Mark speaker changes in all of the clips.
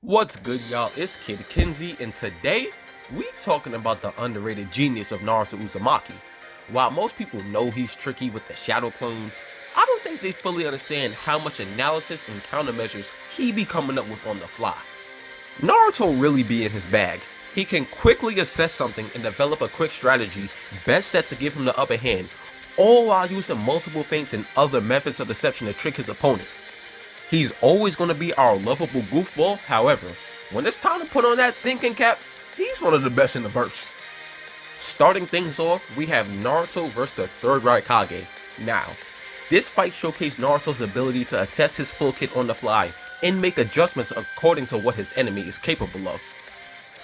Speaker 1: What's good, y'all? It's Kid Kinsey, and today we talking about the underrated genius of Naruto Uzumaki. While most people know he's tricky with the shadow clones, I don't think they fully understand how much analysis and countermeasures he be coming up with on the fly. Naruto really be in his bag. He can quickly assess something and develop a quick strategy best set to give him the upper hand, all while using multiple feints and other methods of deception to trick his opponent. He's always going to be our lovable goofball, however, when it's time to put on that thinking cap, he's one of the best in the verse. Starting things off, we have Naruto versus the third Raikage. Now, this fight showcased Naruto's ability to assess his full kit on the fly and make adjustments according to what his enemy is capable of.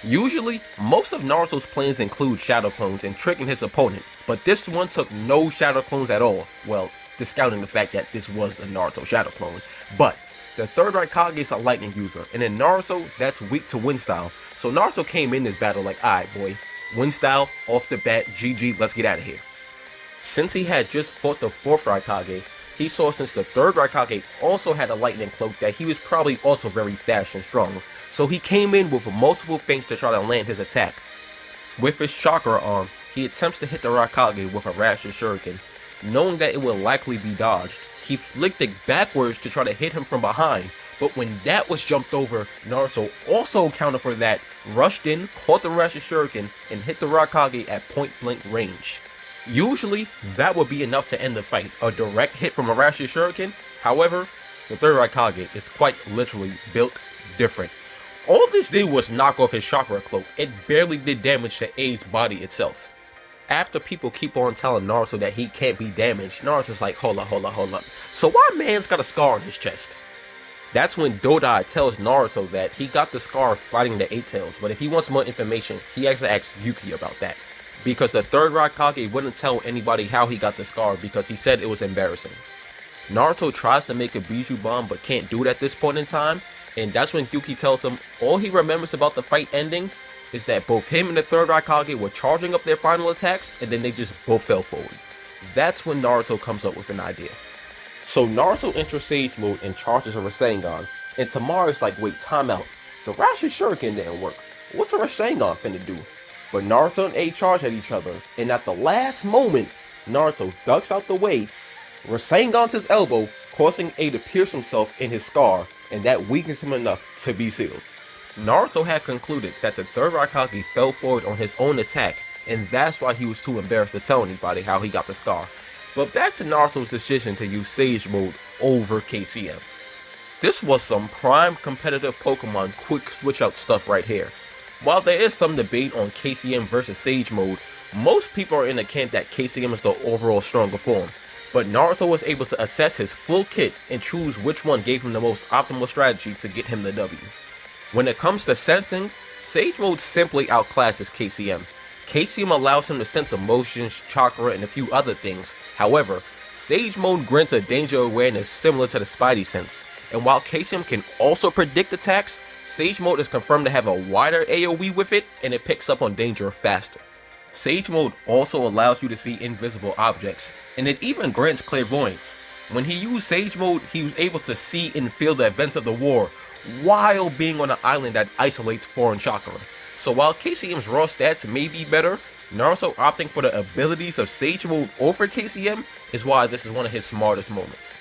Speaker 1: Usually, most of Naruto's plans include shadow clones and tricking his opponent, but this one took no shadow clones at all. Well, discounting the fact that this was a Naruto shadow clone. But the third Raikage is a lightning user, and in Naruto, that's weak to wind style. So Naruto came in this battle like, alright boy, wind style, off the bat, GG, let's get out of here. Since he had just fought the fourth Raikage, he saw since the third Raikage also had a lightning cloak that he was probably also very fast and strong. So he came in with multiple feints to try to land his attack. With his chakra arm, he attempts to hit the Raikage with a Rash Shuriken. Knowing that it will likely be dodged, he flicked it backwards to try to hit him from behind, but when that was jumped over, Naruto also accounted for that, rushed in, caught the Rash Shuriken, and hit the Raikage at point blank range. Usually, that would be enough to end the fight, a direct hit from a Rash Shuriken. However, the third Raikage is quite literally built different. All this did was knock off his chakra cloak. It barely did damage to A's body itself. After people keep on telling Naruto that he can't be damaged, Naruto's like, hold up. So why man's got a scar on his chest? That's when Dodai tells Naruto that he got the scar fighting the Eight Tails, but if he wants more information, he actually asks Yuki about that. Because the third Raikage wouldn't tell anybody how he got the scar because he said it was embarrassing. Naruto tries to make a Bijou bomb but can't do it at this point in time, and that's when Yuki tells him all he remembers about the fight ending is that both him and the third Raikage were charging up their final attacks, and then they just both fell forward. That's when Naruto comes up with an idea. So Naruto enters Sage Mode and charges a Rasengan, and Tamara's like, wait, time out. The Rash Shuriken didn't work. What's a Rasengan finna do? But Naruto and A charge at each other, and at the last moment, Naruto ducks out the way, Rasengan's his elbow, causing A to pierce himself in his scar, and that weakens him enough to be sealed. Naruto had concluded that the third Raikage fell forward on his own attack, and that's why he was too embarrassed to tell anybody how he got the scar. But back to Naruto's decision to use Sage Mode over KCM. This was some prime competitive Pokemon quick switch out stuff right here. While there is some debate on KCM versus Sage Mode, most people are in the camp that KCM is the overall stronger form. But Naruto was able to assess his full kit and choose which one gave him the most optimal strategy to get him the W. When it comes to sensing, Sage Mode simply outclasses KCM. KCM allows him to sense emotions, chakra, and a few other things. However, Sage Mode grants a danger awareness similar to the Spidey sense. And while KCM can also predict attacks, Sage Mode is confirmed to have a wider AoE with it, and it picks up on danger faster. Sage Mode also allows you to see invisible objects, and it even grants clairvoyance. When he used Sage Mode, he was able to see and feel the events of the war, while being on an island that isolates foreign chakra. So while KCM's raw stats may be better, Naruto opting for the abilities of Sage Mode over KCM is why this is one of his smartest moments.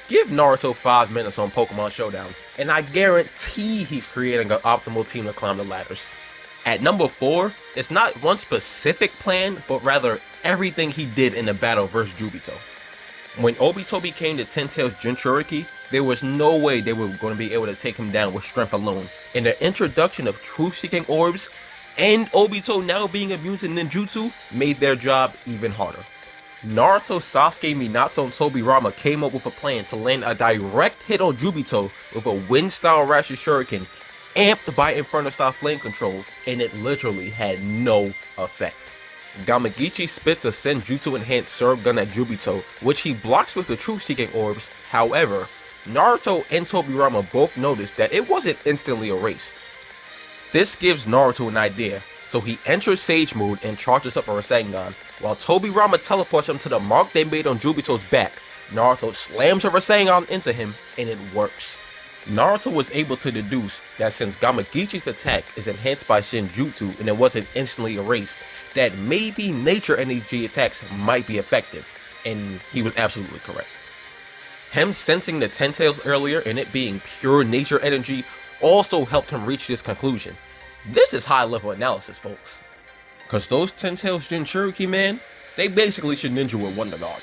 Speaker 1: Give Naruto 5 minutes on Pokemon Showdown, and I guarantee he's creating an optimal team to climb the ladders. At number 4, it's not one specific plan, but rather everything he did in the battle versus Jubito. When Obito became the Ten Tails Jinchuriki, there was no way they were going to be able to take him down with strength alone. And the introduction of truth-seeking orbs and Obito now being immune to ninjutsu made their job even harder. Naruto, Sasuke, Minato, and Tobirama came up with a plan to land a direct hit on Jubito with a wind-style Rash Shuriken amped by Inferno-style flame control, and it literally had no effect. Gamagichi spits a Senjutsu-enhanced Surf Gun at Jubito, which he blocks with the Truth-Seeking Orbs. However, Naruto and Tobirama both noticed that it wasn't instantly erased. This gives Naruto an idea, so he enters Sage Mode and charges up a Rasengan, while Tobirama teleports him to the mark they made on Jubito's back. Naruto slams a Rasengan into him, and it works. Naruto was able to deduce that since Gamagichi's attack is enhanced by Shinjutsu and it wasn't instantly erased, that maybe nature energy attacks might be effective, and he was absolutely correct. Him sensing the Ten Tails earlier and it being pure nature energy also helped him reach this conclusion. This is high level analysis, folks. Cause those Ten Tails Jinchuriki, man, they basically should ninja with Wonder Dog.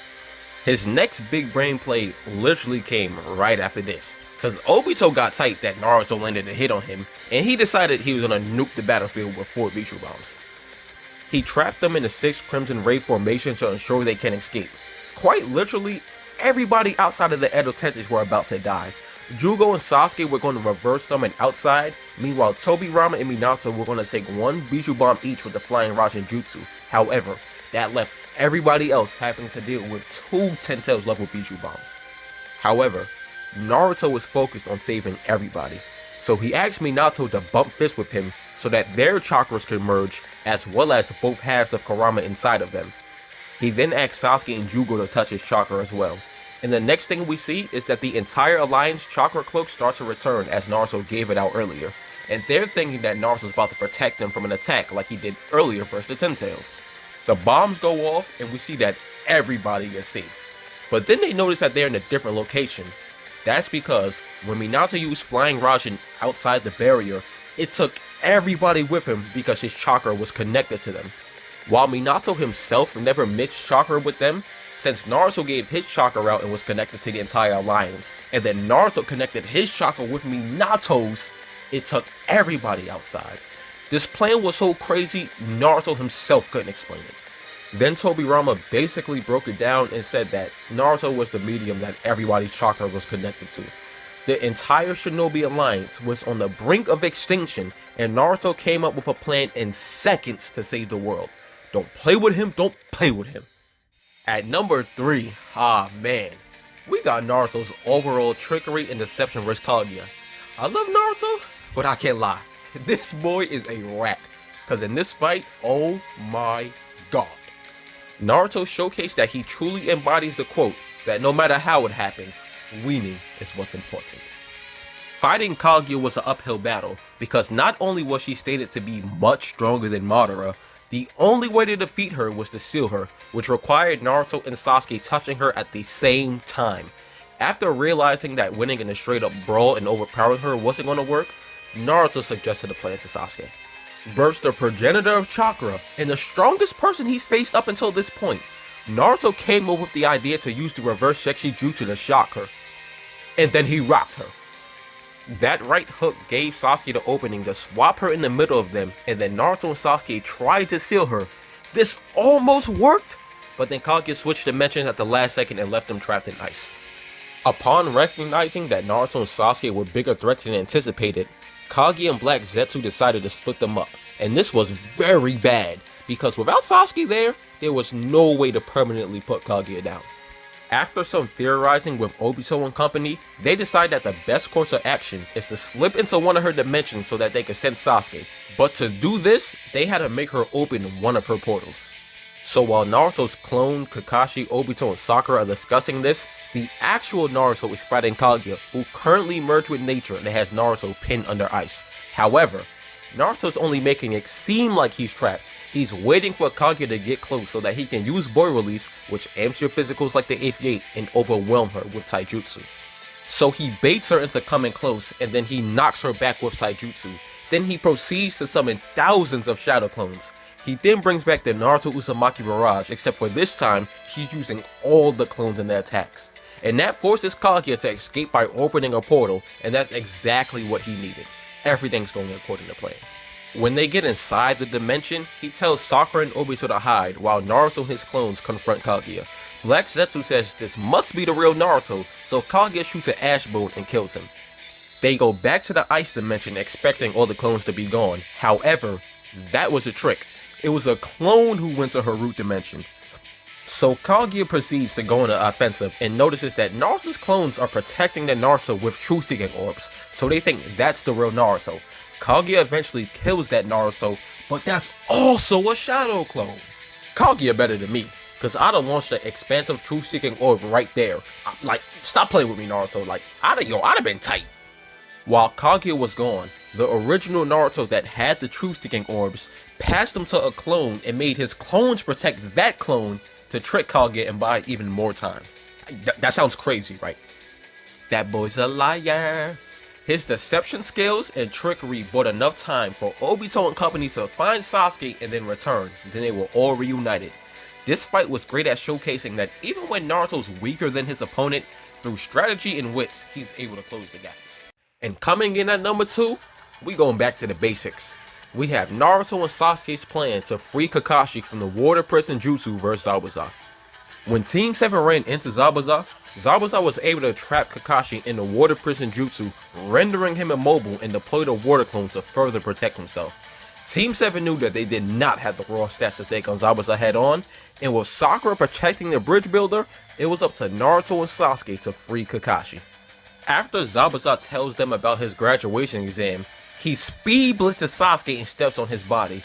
Speaker 1: His next big brain play literally came right after this. Cause Obito got tight that Naruto landed a hit on him, and he decided he was gonna nuke the battlefield with 4 Bishu bombs. He trapped them in the 6 Crimson Ray formation to ensure they can escape. Quite literally, everybody outside of the Edo Tensei were about to die. Jugo and Sasuke were going to reverse summon outside, meanwhile Tobirama and Minato were going to take 1 Bishu bomb each with the Flying Rasen Jutsu. However, that left everybody else having to deal with 2 Ten Tails level Bishu bombs. However, Naruto was focused on saving everybody, so he asked Minato to bump fists with him so that their chakras could merge, as well as both halves of Kurama inside of them. He then asked Sasuke and Jugo to touch his chakra as well. And the next thing we see is that the entire Alliance chakra cloak starts to return as Naruto gave it out earlier, and they're thinking that Naruto's about to protect them from an attack like he did earlier versus the Ten Tails. The bombs go off and we see that everybody is safe. But then they notice that they're in a different location. That's because when Minato used Flying Rasen outside the barrier, it took everybody with him because his chakra was connected to them. While Minato himself never mixed chakra with them, since Naruto gave his chakra out and was connected to the entire alliance, and then Naruto connected his chakra with Minato's, it took everybody outside. This plan was so crazy, Naruto himself couldn't explain it. Then Tobirama basically broke it down and said that Naruto was the medium that everybody's chakra was connected to. The entire Shinobi Alliance was on the brink of extinction, and Naruto came up with a plan in seconds to save the world. Don't play with him, don't play with him. At number 3, man, we got Naruto's overall trickery and deception versus Kaguya. I love Naruto, but I can't lie, this boy is a rat, cause in this fight, oh my god. Naruto showcased that he truly embodies the quote that no matter how it happens, winning is what's important. Fighting Kaguya was an uphill battle because not only was she stated to be much stronger than Madara, the only way to defeat her was to seal her, which required Naruto and Sasuke touching her at the same time. After realizing that winning in a straight up brawl and overpowering her wasn't going to work, Naruto suggested a plan to Sasuke. Versus the progenitor of chakra and the strongest person he's faced up until this point, Naruto came up with the idea to use the reverse Sekshi Jutsu to shock her. And then he rocked her. That right hook gave Sasuke the opening to swap her in the middle of them, and then Naruto and Sasuke tried to seal her. This almost worked, but then Kaguya switched dimensions at the last second and left them trapped in ice. Upon recognizing that Naruto and Sasuke were bigger threats than anticipated, Kaguya and Black Zetsu decided to split them up, and this was very bad, because without Sasuke there was no way to permanently put Kaguya down. After some theorizing with Obito and company, they decide that the best course of action is to slip into one of her dimensions so that they can send Sasuke. But to do this, they had to make her open one of her portals. So while Naruto's clone, Kakashi, Obito, and Sakura are discussing this, the actual Naruto is fighting Kaguya, who currently merged with nature and has Naruto pinned under ice. However, Naruto's only making it seem like he's trapped. He's waiting for Kaguya to get close so that he can use Boy Release, which amps your physicals like the 8th gate, and overwhelm her with Taijutsu. So he baits her into coming close, and then he knocks her back with Taijutsu. Then he proceeds to summon thousands of shadow clones. He then brings back the Naruto Uzumaki Barrage, except for this time, he's using all the clones in their attacks. And that forces Kaguya to escape by opening a portal, and that's exactly what he needed. Everything's going according to plan. When they get inside the dimension, he tells Sakura and Obito to hide while Naruto and his clones confront Kaguya. Black Zetsu says this must be the real Naruto, so Kaguya shoots an ash bolt and kills him. They go back to the ice dimension expecting all the clones to be gone. However, that was a trick. It was a clone who went to her root dimension. So Kaguya proceeds to go on the offensive and notices that Naruto's clones are protecting the Naruto with truth-seeking orbs, so they think that's the real Naruto. Kaguya eventually kills that Naruto, but that's also a shadow clone. Kaguya better than me, cause I'd have launched the expansive truth-seeking orb right there. Like, stop playing with me, Naruto. Like, I'd have been tight. While Kaguya was gone, the original Naruto that had the truth-seeking orbs passed them to a clone and made his clones protect that clone to trick Kaguya and buy even more time. That sounds crazy, right? That boy's a liar. His deception skills and trickery bought enough time for Obito and company to find Sasuke and then return. Then they were all reunited. This fight was great at showcasing that even when Naruto's weaker than his opponent, through strategy and wits, he's able to close the gap. And coming in at number 2, we going back to the basics. We have Naruto and Sasuke's plan to free Kakashi from the water prison jutsu versus Zabuza. When Team 7 ran into Zabuza, Zabuza was able to trap Kakashi in the water prison jutsu, rendering him immobile and deployed a water clone to further protect himself. Team 7 knew that they did not have the raw stats to take on Zabuza head on, and with Sakura protecting the bridge builder, it was up to Naruto and Sasuke to free Kakashi. After Zabuza tells them about his graduation exam, he speed blitzes Sasuke and steps on his body.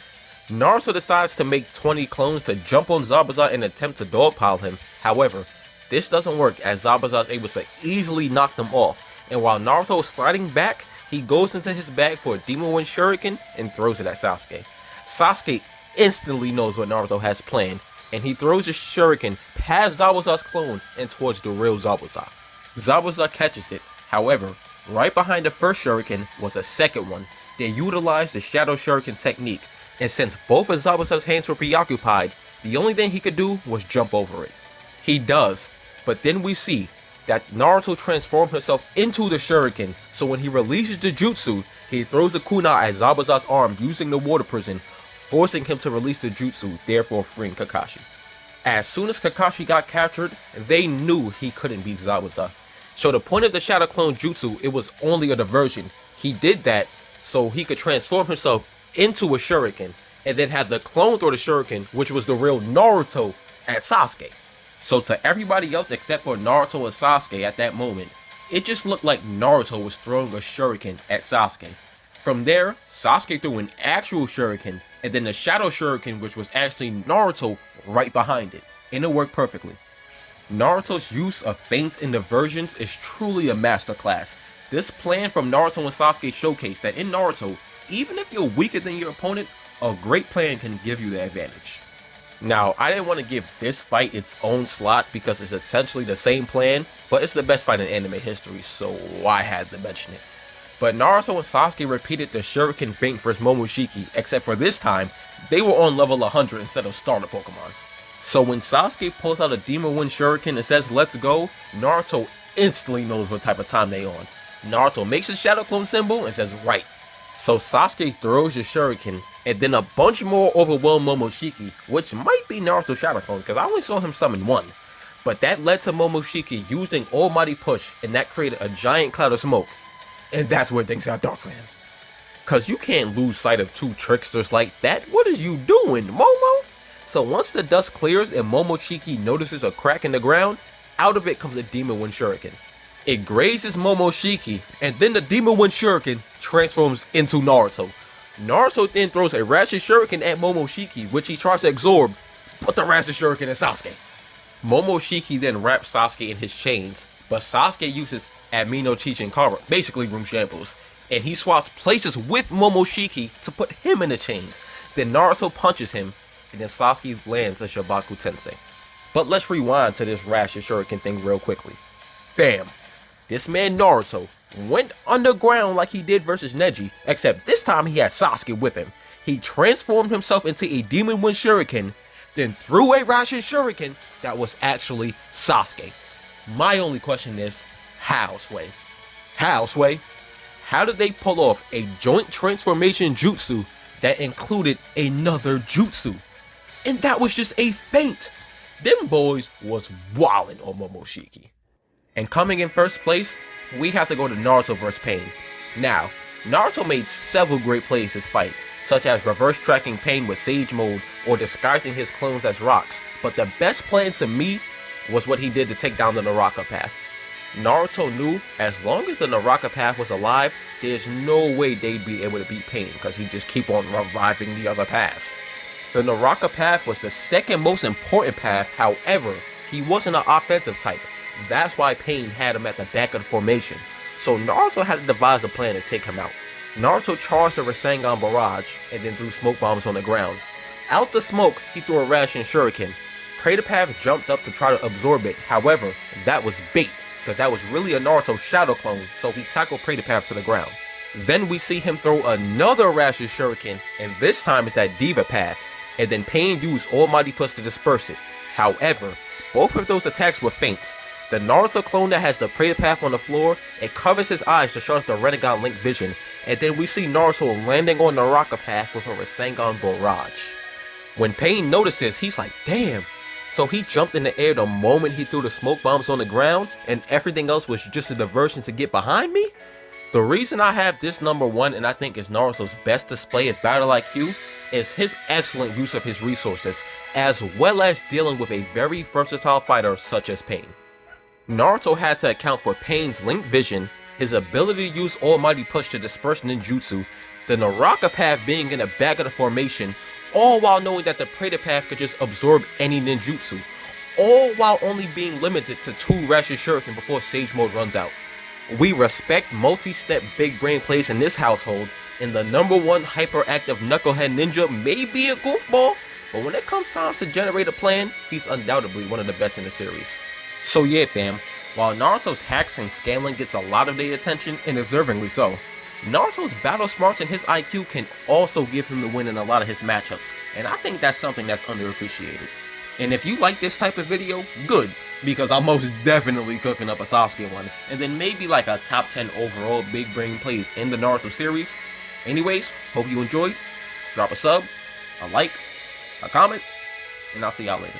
Speaker 1: Naruto decides to make 20 clones to jump on Zabuza and attempt to dogpile him. However, this doesn't work as Zabuza is able to easily knock them off, and while Naruto is sliding back, he goes into his bag for a Demon Wind Shuriken and throws it at Sasuke. Sasuke instantly knows what Naruto has planned, and he throws his Shuriken past Zabuza's clone and towards the real Zabuza. Zabuza catches it. However, right behind the first Shuriken was a second one. They utilized the Shadow Shuriken technique, and since both of Zabuza's hands were preoccupied, the only thing he could do was jump over it. He does, but then we see that Naruto transformed himself into the Shuriken, so when he releases the jutsu, he throws a kunai at Zabuza's arm using the water prison, forcing him to release the jutsu, therefore freeing Kakashi. As soon as Kakashi got captured, they knew he couldn't beat Zabuza. So the point of the Shadow Clone Jutsu, it was only a diversion. He did that so he could transform himself into a Shuriken, and then have the clone throw the Shuriken, which was the real Naruto, at Sasuke. So to everybody else except for Naruto and Sasuke at that moment, it just looked like Naruto was throwing a Shuriken at Sasuke. From there, Sasuke threw an actual Shuriken, and then the Shadow Shuriken, which was actually Naruto, right behind it, and it worked perfectly. Naruto's use of feints and diversions is truly a masterclass. This plan from Naruto and Sasuke showcased that in Naruto, even if you're weaker than your opponent, a great plan can give you the advantage. Now, I didn't want to give this fight its own slot because it's essentially the same plan, but it's the best fight in anime history, so I had to mention it. But Naruto and Sasuke repeated the Shuriken feint versus Momoshiki, except for this time, they were on level 100 instead of starter Pokemon. So when Sasuke pulls out a Demon Wind Shuriken and says let's go, Naruto instantly knows what type of time they on. Naruto makes his Shadow Clone symbol and says right. So Sasuke throws his Shuriken, and then a bunch more overwhelm Momoshiki, which might be Naruto's Shadow Clones because I only saw him summon one. But that led to Momoshiki using Almighty Push, and that created a giant cloud of smoke. And that's where things got dark for him. Cause you can't lose sight of two tricksters like that. What is you doing, Momo? So once the dust clears and Momoshiki notices a crack in the ground, out of it comes a Demon Wind Shuriken. It grazes Momoshiki, and then the Demon Wind Shuriken transforms into Naruto. Naruto then throws a Ratchet Shuriken at Momoshiki, which he tries to absorb, but the Ratchet Shuriken at Sasuke. Momoshiki then wraps Sasuke in his chains, but Sasuke uses Amino Chichinkara, basically room shambles, and he swaps places with Momoshiki to put him in the chains. Then Naruto punches him, and then Sasuke lands a Shabaku Tensei. But let's rewind to this Ratchet Shuriken thing real quickly. Bam! This man Naruto went underground like he did versus Neji, except this time he had Sasuke with him. He transformed himself into a Demon Wind Shuriken, then threw a Ratchet Shuriken that was actually Sasuke. My only question is, how, Sway? How, Sway? How did they pull off a joint transformation jutsu that included another jutsu? And that was just a feint. Them boys was wildin' on Momoshiki. And coming in first place, we have to go to Naruto vs. Pain. Now, Naruto made several great plays this fight, such as reverse tracking Pain with Sage Mode or disguising his clones as rocks, but the best plan to me was what he did to take down the Naraka Path. Naruto knew as long as the Naraka Path was alive, there's no way they'd be able to beat Pain because he'd just keep on reviving the other paths. The Naraka Path was the second most important path, however, he wasn't an offensive type. That's why Pain had him at the back of the formation. So Naruto had to devise a plan to take him out. Naruto charged the Rasengan barrage and then threw smoke bombs on the ground. Out the smoke, he threw a ration shuriken. Path jumped up to try to absorb it. However, that was bait, because that was really a Naruto shadow clone, so he tackled Path to the ground. Then we see him throw another ration shuriken, and this time it's at Path, and then Pain used Almighty Push to disperse it. However, both of those attacks were feints. The Naruto clone that has the Path on the floor, it covers his eyes to shut off the Rinnegan Link vision, and then we see Naruto landing on the Path with a Rasengan barrage. When Pain noticed this, he's like, damn. So he jumped in the air the moment he threw the smoke bombs on the ground, and everything else was just a diversion to get behind me? The reason I have this number 1 and I think is Naruto's best display of battle IQ is his excellent use of his resources, as well as dealing with a very versatile fighter such as Pain. Naruto had to account for Pain's Link Vision, his ability to use Almighty Push to disperse ninjutsu, the Naraka Path being in the back of the formation, all while knowing that the Path could just absorb any ninjutsu, all while only being limited to 2 Ration Shuriken before Sage Mode runs out. We respect multi-step big brain plays in this household, and the number 1 hyperactive knucklehead ninja may be a goofball, but when it comes time to generate a plan, he's undoubtedly one of the best in the series. So yeah fam, while Naruto's hacks and scaling gets a lot of the attention, and deservingly so, Naruto's battle smarts and his IQ can also give him the win in a lot of his matchups, and I think that's something that's underappreciated. And if you like this type of video, good, because I'm most definitely cooking up a Sasuke one, and then maybe like a top 10 overall big brain plays in the Naruto series. Anyways, hope you enjoyed. Drop a sub, a like, a comment, and I'll see y'all later.